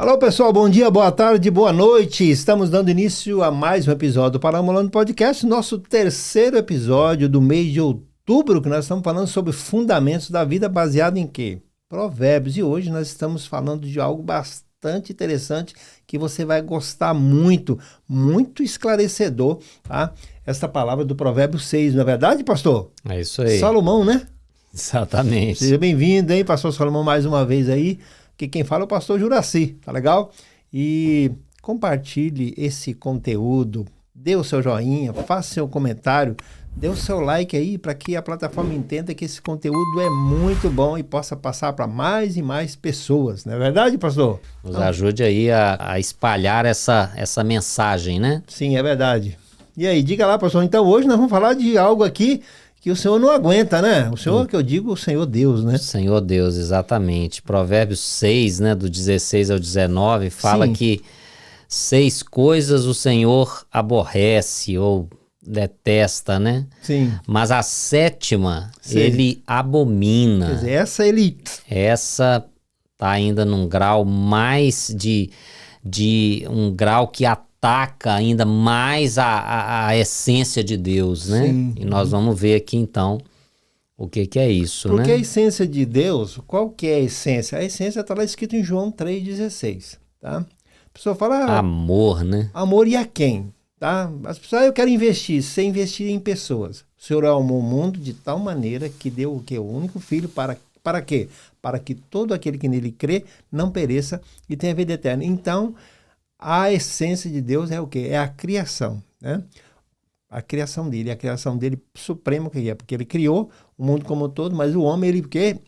Alô pessoal, bom dia, boa tarde, boa noite. Estamos dando início a mais um episódio do Paramolando Podcast, nosso terceiro episódio do mês de outubro, que nós estamos falando sobre fundamentos da vida baseado em quê? Provérbios. E hoje nós estamos falando de algo bastante interessante que você vai gostar muito, muito esclarecedor, tá? Essa palavra do Provérbio 6, não é verdade, pastor? É isso aí. Salomão, né? Exatamente. Seja bem-vindo, hein, pastor Salomão, mais uma vez aí. Que quem fala é o pastor Juraci, tá legal? E compartilhe esse conteúdo, dê o seu joinha, faça seu comentário, dê o seu like aí para que a plataforma entenda que esse conteúdo é muito bom e possa passar para mais e mais pessoas, não é verdade, pastor? Nos ajude aí a espalhar essa mensagem, né? Sim, é verdade. E aí, diga lá, pastor, então hoje nós vamos falar de algo aqui que o Senhor não aguenta, né? O Senhor, que eu digo, o Senhor Deus, né? Senhor Deus, exatamente. Provérbios 6, né, do 16 ao 19, fala Sim. que 6 coisas o Senhor aborrece ou detesta, né? Sim. Mas a 7ª, Sim. ele abomina. Quer dizer, essa ele... Essa tá ainda num grau mais de um grau que ataca ainda mais a essência de Deus, né? Sim. E nós vamos ver aqui então o que é isso, Porque né? a essência de Deus, qual que é a essência? A essência está lá escrito em João 3,16, tá? A pessoa fala... Amor, né? Amor e a quem? Tá? As pessoas, eu quero investir, você investir em pessoas. O Senhor amou o mundo de tal maneira que deu o quê? O único filho para quê? Para que todo aquele que nele crê não pereça e tenha vida eterna. Então, a essência de Deus é o quê? É a criação, né? A criação dele suprema, que é porque ele criou o mundo como um todo, mas o homem,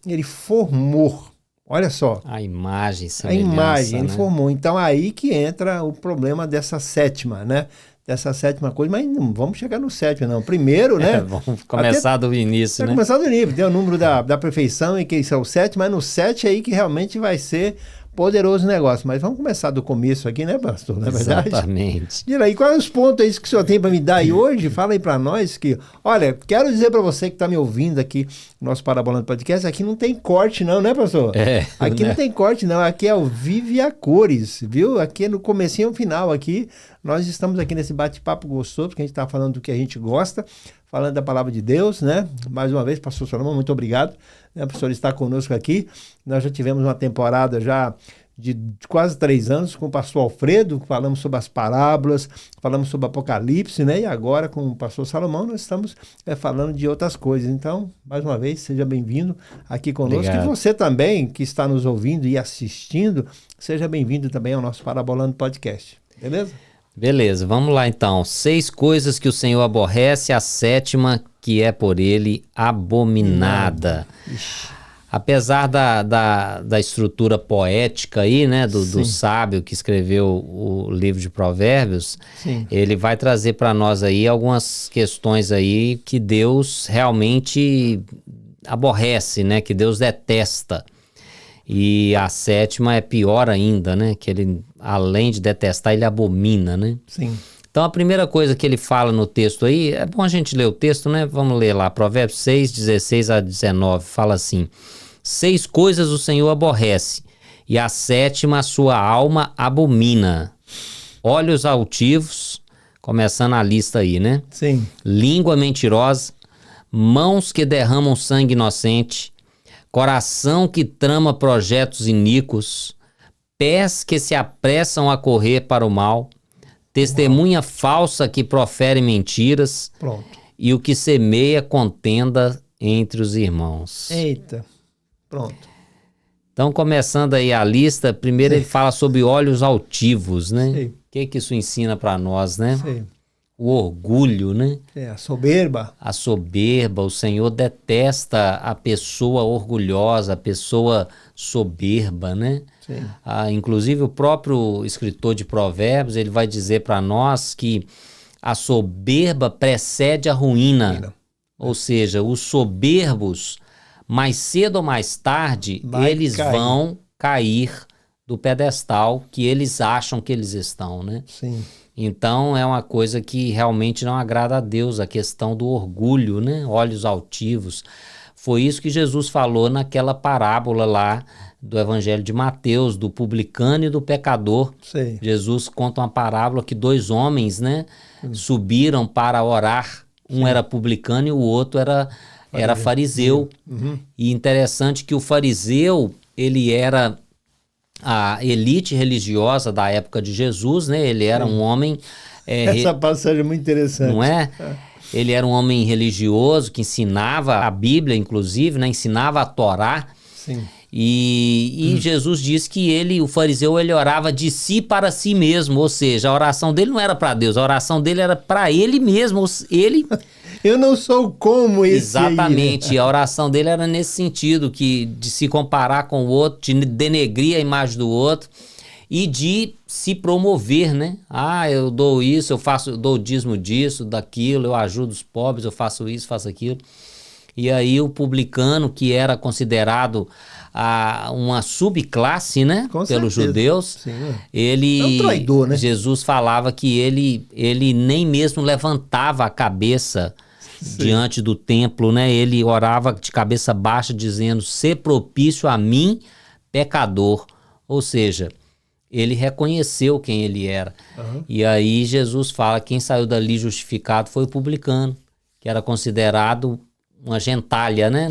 ele formou. Olha só. A imagem, A imagem, ele né? formou. Então, aí que entra o problema dessa 7ª, né? Dessa 7ª coisa, mas não vamos chegar no 7º, não. Primeiro, né? Vamos começar do início, né? Começar do nível. Tem o número da perfeição, e que isso é o 7, mas no 7 aí que realmente vai ser poderoso negócio. Mas vamos começar do começo aqui, né, pastor? Não é verdade? Exatamente. E aí, quais os pontos aí que o senhor tem para me dar aí hoje? Fala aí para nós que... Olha, quero dizer para você que está me ouvindo aqui, no nosso Parabolando Podcast, aqui não tem corte não, né, pastor? Aqui né? não tem corte não, aqui é ao vivo e a cores, viu? Aqui no comecinho ao final aqui, nós estamos aqui nesse bate-papo gostoso, porque a gente está falando do que a gente gosta, falando da palavra de Deus, né? Mais uma vez, pastor Salomão, muito obrigado, né, por senhor estar conosco aqui. Nós já tivemos uma temporada já de quase 3 anos com o pastor Alfredo, falamos sobre as parábolas, falamos sobre Apocalipse, né? E agora com o pastor Salomão nós estamos falando de outras coisas. Então, mais uma vez, seja bem-vindo aqui conosco. Obrigado. E você também, que está nos ouvindo e assistindo, seja bem-vindo também ao nosso Parabolando Podcast. Beleza? Beleza, vamos lá então. 6 coisas que o Senhor aborrece, a 7ª que é por ele abominada. Apesar da estrutura poética aí, né, do sábio que escreveu o livro de Provérbios, Sim. ele vai trazer para nós aí algumas questões aí que Deus realmente aborrece, né, que Deus detesta. E a 7ª é pior ainda, né, que ele, além de detestar, ele abomina, né? Sim. Então a primeira coisa que ele fala no texto aí, é bom a gente ler o texto, né? Vamos ler lá, Provérbios 6, 16 a 19, fala assim: 6 coisas o Senhor aborrece, e a 7ª a sua alma abomina. Olhos altivos, começando a lista aí, né? Sim. Língua mentirosa, mãos que derramam sangue inocente, coração que trama projetos iníquos, pés que se apressam a correr para o mal, testemunha falsa que profere mentiras. Pronto. E o que semeia contenda entre os irmãos. Eita. Pronto. Então, começando aí a lista, primeiro ele fala sobre olhos altivos, né? Sim. O que isso ensina para nós, né? Sim. O orgulho, né? A soberba. A soberba. O Senhor detesta a pessoa orgulhosa, a pessoa soberba, né? Sim. Inclusive o próprio escritor de Provérbios, ele vai dizer para nós que a soberba precede a ruína. Ou seja, os soberbos, mais cedo ou mais tarde, eles vão cair do pedestal que eles acham que eles estão, né? Sim. Então é uma coisa que realmente não agrada a Deus, a questão do orgulho, né? Olhos altivos. Foi isso que Jesus falou naquela parábola lá do Evangelho de Mateus, do publicano e do pecador. Sei. Jesus conta uma parábola que 2 homens, né, subiram para orar. Um era publicano e o outro era fariseu. E interessante que o fariseu, ele era a elite religiosa da época de Jesus, né? Ele era um homem... Essa passagem é muito interessante. Não é? Ele era um homem religioso que ensinava a Bíblia, inclusive, né? Ensinava a Torá. Sim. E Jesus disse que o fariseu, ele orava de si para si mesmo, ou seja, a oração dele não era para Deus, a oração dele era para ele mesmo, ele... Eu não sou como esse Exatamente, aí, né? a oração dele era nesse sentido, de se comparar com o outro, de denegrir a imagem do outro e de se promover, né? Eu dou isso, eu dou o dízimo disso, daquilo, eu ajudo os pobres, eu faço isso, faço aquilo. E aí o publicano, que era considerado uma subclasse, né, pelos judeus, sim, ele, é um traidor, né? Jesus falava que ele nem mesmo levantava a cabeça diante do templo, né? Ele orava de cabeça baixa, dizendo: "Sê propício a mim, pecador." Ou seja, ele reconheceu quem ele era. E aí Jesus fala: quem saiu dali justificado foi o publicano, que era considerado uma gentalha, né?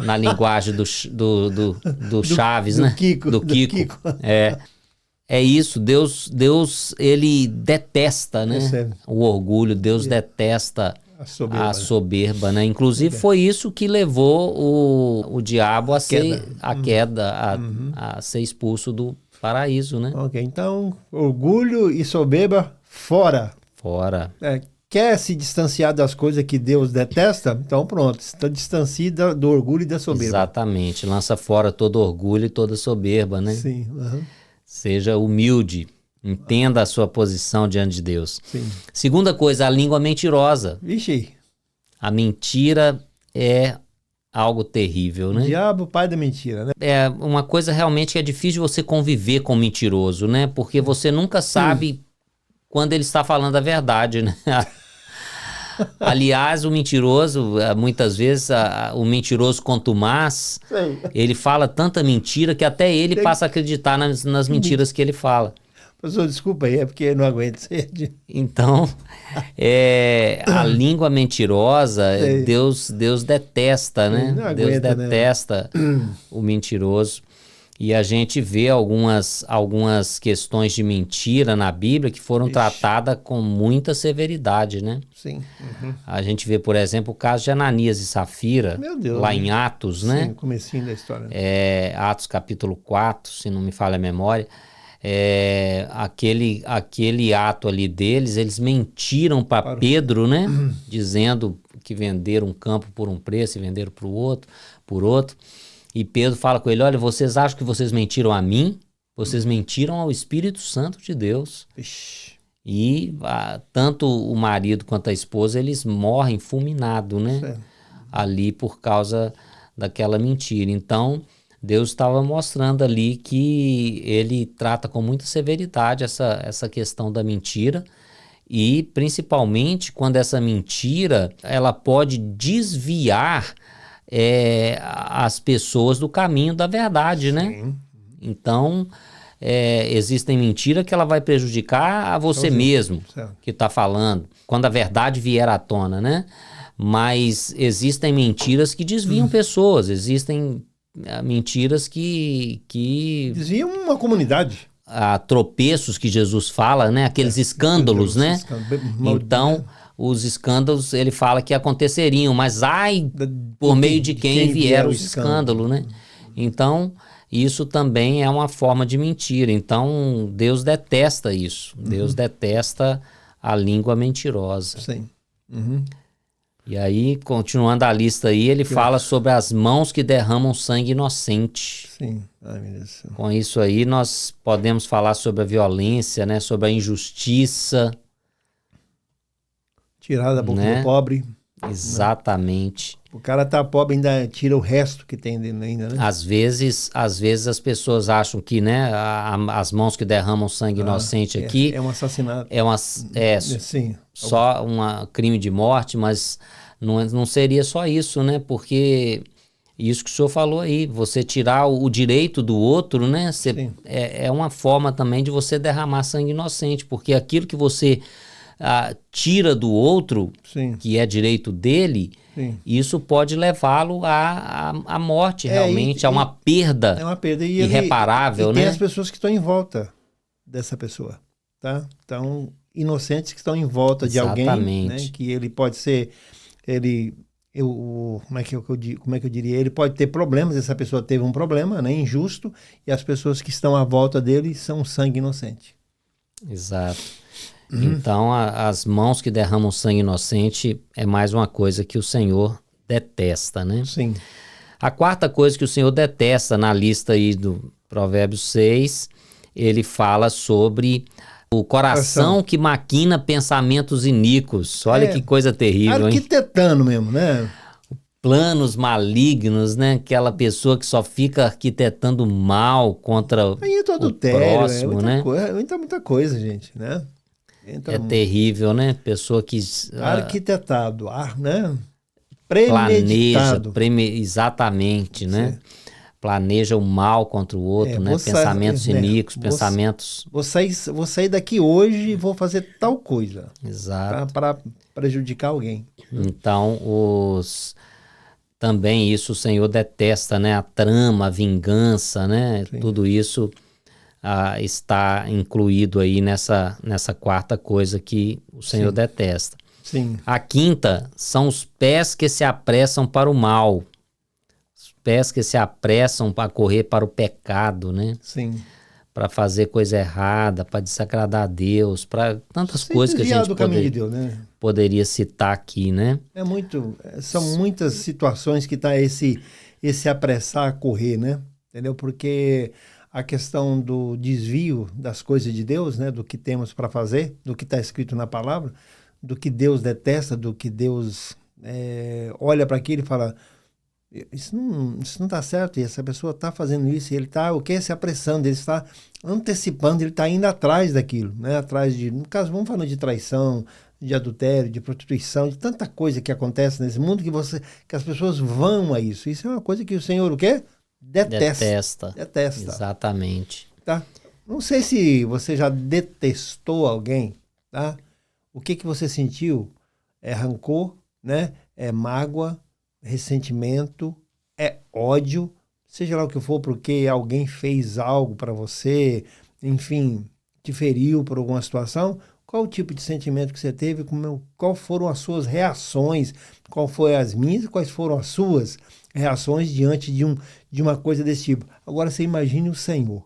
Na linguagem do Chaves, né? Do Kiko. É isso, Deus ele detesta, né? O orgulho, Deus detesta a soberba, né? Inclusive foi isso que levou o diabo a ser expulso do paraíso, né? Ok, então orgulho e soberba fora. Fora. Quer se distanciar das coisas que Deus detesta? Então pronto, distancie do orgulho e da soberba. Exatamente, lança fora todo orgulho e toda soberba, né? Sim. Seja humilde, entenda a sua posição diante de Deus. Sim. Segunda coisa, a língua mentirosa. Vixe. A mentira é algo terrível, né? O diabo, pai da mentira, né? É uma coisa realmente que é difícil você conviver com o mentiroso, né? Porque você nunca sabe quando ele está falando a verdade, né? Aliás, o mentiroso, muitas vezes, o mentiroso contumaz, ele fala tanta mentira que até ele passa a acreditar nas mentiras que ele fala. Professor, desculpa aí, é porque eu não aguento sede. Então, a língua mentirosa, Deus detesta, né? Não aguenta, Deus detesta o mentiroso. E a gente vê algumas questões de mentira na Bíblia que foram tratadas com muita severidade, né? Sim. A gente vê, por exemplo, o caso de Ananias e Safira, lá em Atos, né? Sim, comecinho da história. Atos capítulo 4, se não me falha a memória. Aquele ato ali deles, eles mentiram para Pedro, né? Dizendo que venderam um campo por um preço e venderam por outro. E Pedro fala com ele: olha, vocês acham que vocês mentiram a mim? Vocês mentiram ao Espírito Santo de Deus. Ixi. E tanto o marido quanto a esposa, eles morrem fulminados, né? Ali por causa daquela mentira. Então, Deus estava mostrando ali que ele trata com muita severidade essa questão da mentira. E principalmente quando essa mentira ela pode desviar as pessoas do caminho da verdade, né? Então, existem mentiras que ela vai prejudicar a você mesmo que está falando, quando a verdade vier à tona, né? Mas existem mentiras que desviam pessoas, existem mentiras que desviam uma comunidade. Tropeços que Jesus fala, né? Aqueles escândalos, né? Então, os escândalos, ele fala que aconteceriam, mas por meio de quem vieram os escândalos, né? Então, isso também é uma forma de mentira. Então, Deus detesta isso. Deus detesta a língua mentirosa. Sim. E aí, continuando a lista aí, ele fala sobre as mãos que derramam sangue inocente. Sim. Ai, meu Deus. Com isso aí, nós podemos falar sobre a violência, né? Sobre a injustiça. Tirar da boca do pobre. Exatamente. O cara tá pobre, ainda tira o resto que tem dele ainda, né? Às vezes as pessoas acham que, né, as mãos que derramam sangue inocente aqui... É um assassinato. Sim. Só um crime de morte, mas não seria só isso, né? Porque isso que o senhor falou aí, você tirar o direito do outro, né? É uma forma também de você derramar sangue inocente, porque aquilo que você tira do outro, Sim. que é direito dele, Sim. isso pode levá-lo à morte, realmente, a uma perda, é uma perda irreparável, e né? tem as pessoas que estão em volta dessa pessoa, tá? Então, inocentes que estão em volta de alguém, né? Que ele pode ser, como é que eu diria? Ele pode ter problemas, essa pessoa teve um problema, né? Injusto, e as pessoas que estão à volta dele são sangue inocente. Exato. Então, as mãos que derramam sangue inocente é mais uma coisa que o Senhor detesta, né? Sim. A quarta coisa que o Senhor detesta na lista aí do Provérbios 6, ele fala sobre o coração que maquina pensamentos iníquos. Olha que coisa terrível, arquitetando mesmo, né? Planos malignos, né? Aquela pessoa que só fica arquitetando mal contra o próximo, né? Muita coisa, gente, né? Terrível, né? Pessoa que... arquitetado, né? Premeditado. Exatamente, né? Planeja o mal contra o outro, né? Pensamentos iníquos, pensamentos... Vou sair daqui hoje e vou fazer tal coisa. Exato. Para prejudicar alguém. Então, também isso o Senhor detesta, né? A trama, a vingança, né? Sim. Tudo isso está incluído aí nessa quarta coisa que o Senhor detesta. Sim. A quinta são os pés que se apressam para o mal. Os pés que se apressam para correr para o pecado, né? Sim. Para fazer coisa errada, para desagradar a Deus, para tantas coisas que a gente poderia citar aqui, né? São muitas situações que está esse apressar a correr, né? Entendeu? Porque a questão do desvio das coisas de Deus, né? Do que temos para fazer, do que está escrito na palavra, do que Deus detesta, do que Deus olha para aquilo e fala, isso não está certo, e essa pessoa está fazendo isso, e ele está se apressando, ele está antecipando, ele está indo atrás daquilo, né? Atrás de, no caso, vamos falando de traição, de adultério, de prostituição, de tanta coisa que acontece nesse mundo que as pessoas vão a isso. Isso é uma coisa que o Senhor o quê? Detesta. Exatamente. Tá? Não sei se você já detestou alguém, tá? O que você sentiu? É rancor, né? É mágoa, ressentimento, é ódio, seja lá o que for, porque alguém fez algo para você, enfim, te feriu por alguma situação. Qual o tipo de sentimento que você teve? Qual foram as suas reações? Qual foi as minhas? Quais foram as suas reações diante de uma coisa desse tipo? Agora você imagine o Senhor,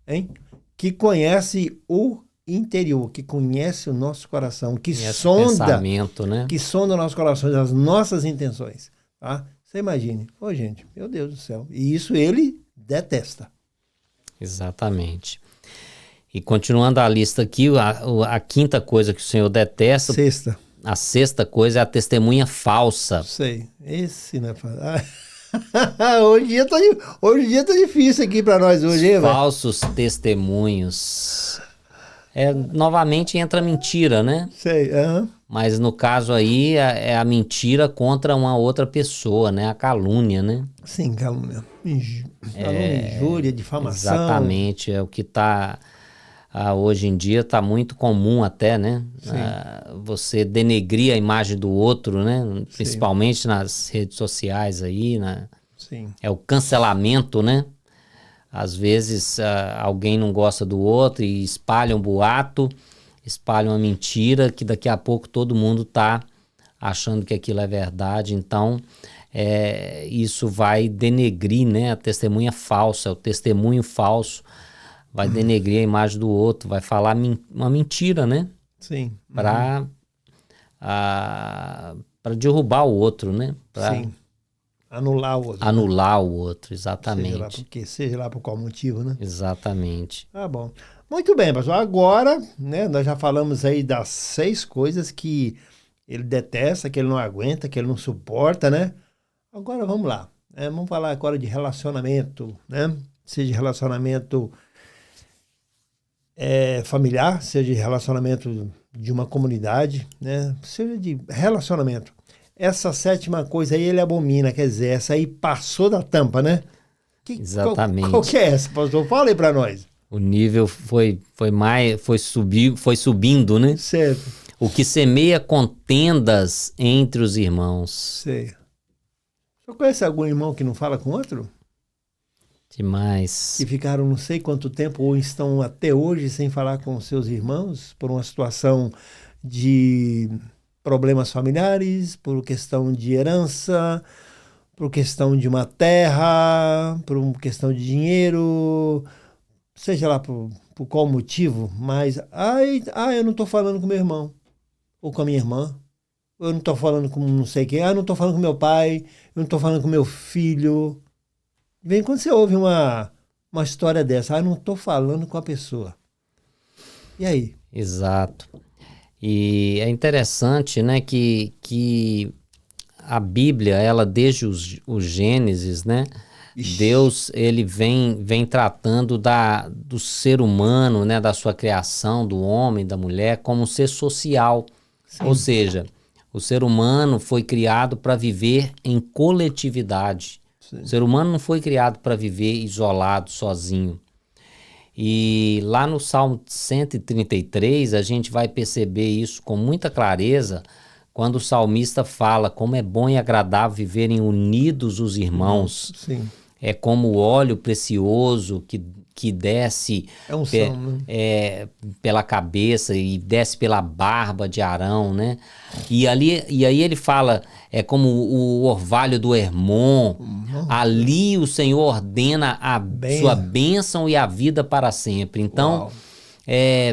hein? Que conhece o interior, que conhece o nosso coração, que sonda, né? Que sonda o nosso coração, as nossas intenções, tá? Você imagine, gente, meu Deus do céu, e isso ele detesta. Exatamente. E continuando a lista aqui, a quinta coisa que o Senhor detesta, a sexta coisa é a testemunha falsa. Sei, esse não é hoje em dia tá difícil aqui para nós hoje, falsos testemunhos. Novamente entra a mentira, né? Sei, Mas no caso aí é a mentira contra uma outra pessoa, né? A calúnia, né? Sim, calúnia. Injúria, difamação. Exatamente, é o que está... hoje em dia está muito comum até, né? Você denegrir a imagem do outro, né? Principalmente nas redes sociais aí, né? Sim. É o cancelamento, né? Às vezes alguém não gosta do outro e espalha um boato, espalha uma mentira que daqui a pouco todo mundo está achando que aquilo é verdade. Então, isso vai denegrir, né? A testemunha falsa, o testemunho falso vai denegrir a imagem do outro, vai falar uma mentira, né? Sim. Para derrubar o outro, né? Sim. Anular o outro. Anular o outro, exatamente. Seja lá por qual motivo, né? Exatamente. Tá bom. Muito bem, pessoal. Agora, né, nós já falamos aí das 6 coisas que ele detesta, que ele não aguenta, que ele não suporta, né? Agora vamos lá. Vamos falar agora de relacionamento, né? Seja relacionamento familiar, seja de relacionamento de uma comunidade, né? Seja de relacionamento. essa sétima coisa aí ele abomina, quer dizer, essa aí passou da tampa, né? Exatamente. Qual que é essa, pastor? Fala aí para nós. O nível foi subindo, né? Certo. O que semeia contendas entre os irmãos. Sei. Você conhece algum irmão que não fala com outro? Demais. Que ficaram não sei quanto tempo ou estão até hoje sem falar com seus irmãos por uma situação de problemas familiares, por questão de herança, por questão de uma terra, por uma questão de dinheiro, seja lá por qual motivo, mas eu não estou falando com meu irmão ou com a minha irmã. Eu não estou falando com não sei quem. Eu não estou falando com meu pai. Eu não estou falando com meu filho. Vem quando você ouve uma história dessa. Eu não estou falando com a pessoa. E aí? Exato. E é interessante, né, que a Bíblia, ela desde o Gênesis, né, Ixi. Deus, ele vem tratando do ser humano, né, da sua criação, do homem, da mulher, como um ser social. Sim. Ou seja, o ser humano foi criado para viver em coletividade. Sim. O ser humano não foi criado para viver isolado, sozinho. E lá no Salmo 133, a gente vai perceber isso com muita clareza quando o salmista fala como é bom e agradável viverem unidos os irmãos. Sim. É como o óleo precioso que desce pela cabeça e desce pela barba de Arão, né? E aí ele fala, é como o orvalho do Hermon. Ali o Senhor ordena sua bênção e a vida para sempre. Então,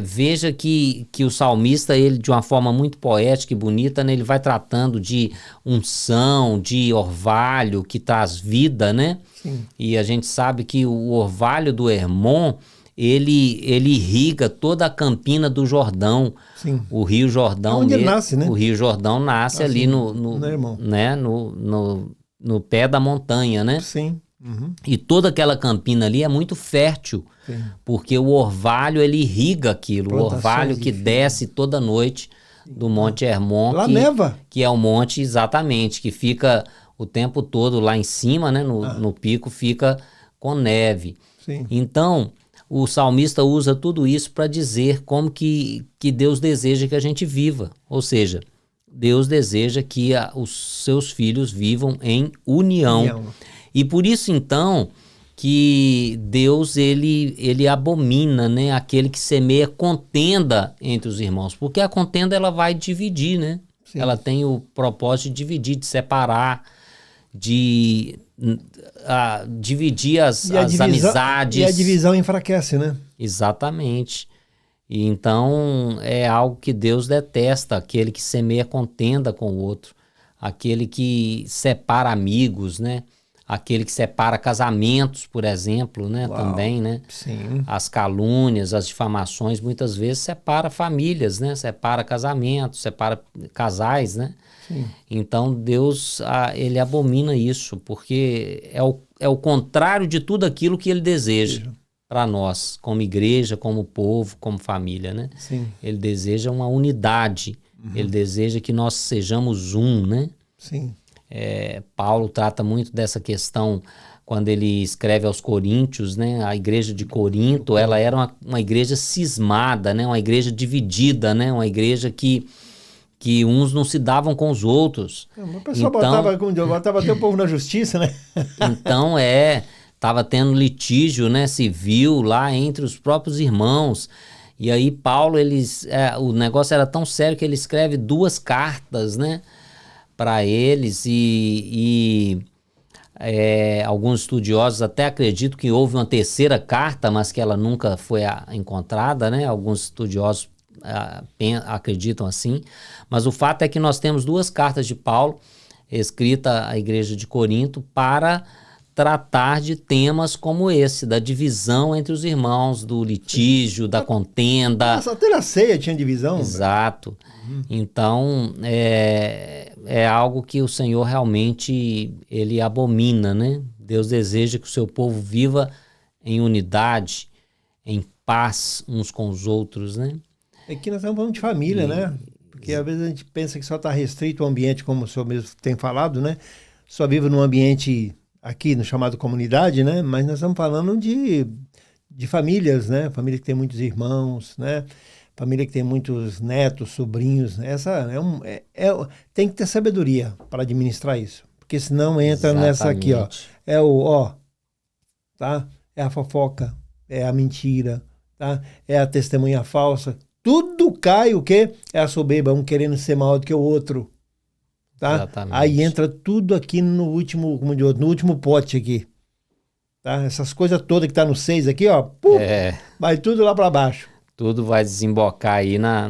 veja que o salmista, ele de uma forma muito poética e bonita, né, ele vai tratando de unção, de orvalho que traz vida, né? Sim. E a gente sabe que o orvalho do Hermon, ele irriga toda a campina do Jordão. Sim. O Rio Jordão. Onde ele nasce, né? O Rio Jordão nasce ali no pé da montanha, né? Sim. Uhum. E toda aquela campina ali é muito fértil, Sim. porque o orvalho, ele irriga aquilo. O orvalho que desce toda noite do Monte Hermon. Lá neva. Que é o monte, exatamente, que fica o tempo todo lá em cima, né, no pico, fica com neve. Sim. Então, o salmista usa tudo isso para dizer como que Deus deseja que a gente viva. Ou seja, Deus deseja que os seus filhos vivam em união. E por isso, então, que Deus, ele abomina, né, aquele que semeia contenda entre os irmãos. Porque a contenda, ela vai dividir, né? Sim. Ela tem o propósito de dividir, de separar, de dividir as amizades. E a divisão enfraquece, né? Exatamente. E então é algo que Deus detesta, aquele que semeia contenda com o outro, aquele que separa amigos, né? Aquele que separa casamentos, por exemplo, né? Também, né? Sim. As calúnias, as difamações, muitas vezes separa famílias, né? Separa casamentos, separa casais, né? Sim. Então Deus, ele abomina isso, porque é o contrário de tudo aquilo que ele deseja para nós, como igreja, como povo, como família, né? Sim. Ele deseja uma unidade, ele deseja que nós sejamos um, né? Sim. Paulo trata muito dessa questão quando ele escreve aos Coríntios, né? A igreja de Corinto, ela era uma igreja cismada, né? Uma igreja dividida, né? Uma igreja que uns não se davam com os outros. O pessoal botava até o povo na justiça, né? Então, estava tendo litígio, né, civil lá entre os próprios irmãos. E aí Paulo, o negócio era tão sério que ele escreve 2 cartas, né, para eles e alguns estudiosos até acreditam que houve uma 3ª carta, mas que ela nunca foi encontrada, né? Alguns estudiosos acreditam assim, mas o fato é que nós temos 2 cartas de Paulo escrita à igreja de Corinto para tratar de temas como esse, da divisão entre os irmãos, do litígio, da contenda. Nossa, até na ceia tinha divisão. Exato. Então, é algo que o Senhor realmente, ele abomina, né? Deus deseja que o seu povo viva em unidade, em paz uns com os outros, né? É que nós estamos falando de família, né? Porque às vezes a gente pensa que só está restrito ao ambiente, como o senhor mesmo tem falado, né? Só vive num ambiente aqui, no chamado comunidade, né? Mas nós estamos falando de famílias, né? Família que tem muitos irmãos, né? Família que tem muitos netos, sobrinhos. Essa tem que ter sabedoria para administrar isso. Porque senão entra nessa aqui, ó. Tá? É a fofoca, é a mentira, tá? É a testemunha falsa. Tudo cai o quê? É a soberba, um querendo ser maior do que o outro. Tá? Exatamente. Aí entra tudo aqui no último, como diz, no último pote aqui. Tá? Essas coisas todas que tá no 6 aqui, ó, vai tudo lá para baixo. Tudo vai desembocar aí na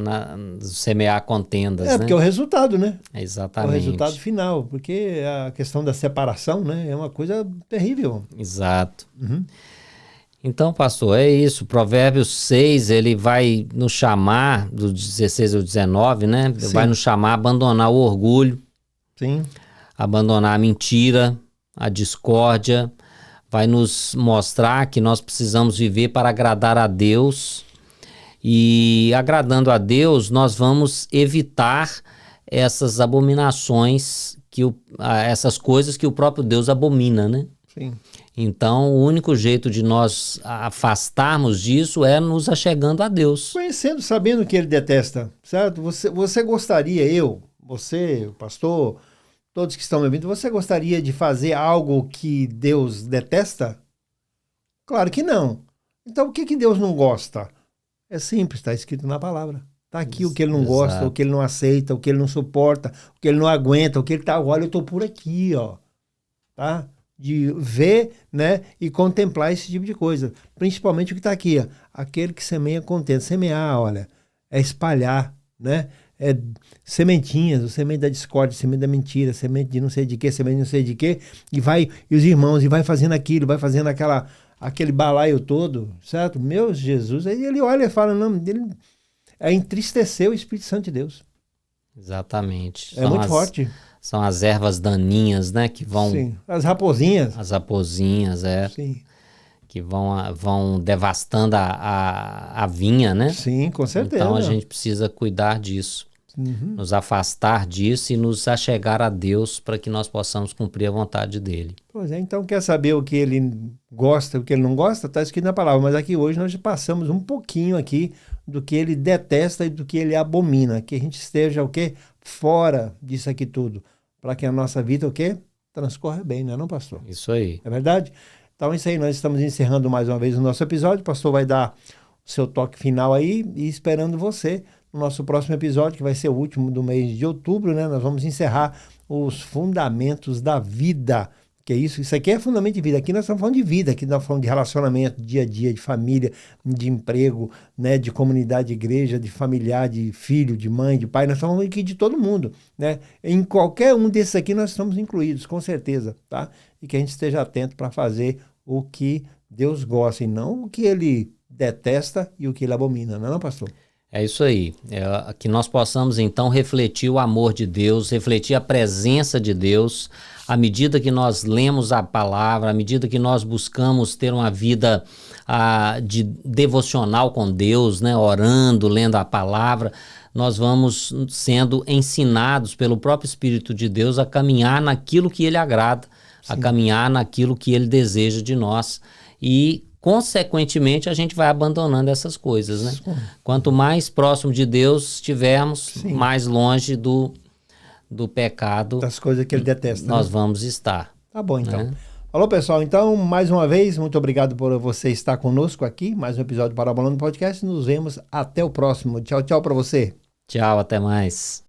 semear contendas, né? Porque é o resultado, né? Exatamente. É o resultado final, porque a questão da separação, né, é uma coisa terrível. Exato. Então, pastor, é isso. Provérbios 6, ele vai nos chamar, do 16 ao 19, né? Sim. Vai nos chamar a abandonar o orgulho, Sim. abandonar a mentira, a discórdia. Vai nos mostrar que nós precisamos viver para agradar a Deus. E agradando a Deus, nós vamos evitar essas abominações, essas coisas que o próprio Deus abomina, né? Sim. Então, o único jeito de nós afastarmos disso é nos achegando a Deus. Conhecendo, sabendo que ele detesta, certo? Você gostaria, você, o pastor, todos que estão me ouvindo, você gostaria de fazer algo que Deus detesta? Claro que não. Então, o que Deus não gosta? É simples, está escrito na palavra. Está aqui o que ele não gosta, o que ele não aceita, o que ele não suporta, o que ele não aguenta, o que ele está... Olha, eu estou por aqui, ó. Tá? De ver, né, e contemplar esse tipo de coisa. Principalmente o que está aqui, ó. Aquele que semeia contento. Semear, olha, é espalhar, né? É sementinhas, o semente da discórdia, semente da mentira, semente de não sei de quê, semente de não sei de quê, e os irmãos, e vai fazendo aquilo, vai fazendo aquele balaio todo, certo? Meu Jesus, aí ele olha e fala, não, ele entristecer o Espírito Santo de Deus. Exatamente. É muito forte. São as ervas daninhas, né? Que vão... Sim, as raposinhas. As raposinhas, Sim. Que vão devastando a vinha, né? Sim, com certeza. Então a gente precisa cuidar disso. Nos afastar disso e nos achegar a Deus para que nós possamos cumprir a vontade dele. Pois é, então quer saber o que ele gosta, o que ele não gosta? Está escrito na palavra, mas aqui hoje nós passamos um pouquinho aqui do que ele detesta e do que ele abomina, que a gente esteja o quê? Fora disso aqui tudo, para que a nossa vida o quê? Transcorra bem, não é não, pastor? Isso aí. É verdade? Então é isso aí, nós estamos encerrando mais uma vez o nosso episódio, o pastor vai dar o seu toque final aí e esperando você no nosso próximo episódio, que vai ser o último do mês de outubro, né? Nós vamos encerrar os fundamentos da vida, que é isso aqui é fundamento de vida, aqui nós estamos falando de vida, aqui nós estamos falando de relacionamento, dia a dia, de família, de emprego, né? De comunidade, de igreja, de familiar, de filho, de mãe, de pai, nós estamos falando aqui de todo mundo, né? Em qualquer um desses aqui nós estamos incluídos, com certeza, tá? E que a gente esteja atento para fazer o que Deus gosta e não o que ele detesta e o que ele abomina, não é, pastor? É isso aí, que nós possamos então refletir o amor de Deus, refletir a presença de Deus, à medida que nós lemos a palavra, à medida que nós buscamos ter uma vida de devocional com Deus, né, orando, lendo a palavra, nós vamos sendo ensinados pelo próprio Espírito de Deus a caminhar naquilo que Ele agrada, a caminhar naquilo que Ele deseja de nós e consequentemente, a gente vai abandonando essas coisas, né? Sim. Quanto mais próximo de Deus estivermos, mais longe do pecado, das coisas que ele detesta, nós vamos estar. Tá bom, então. Né? Falou, pessoal. Então, mais uma vez, muito obrigado por você estar conosco aqui. Mais um episódio do Parabolando Podcast. Nos vemos até o próximo. Tchau, tchau para você. Tchau, até mais.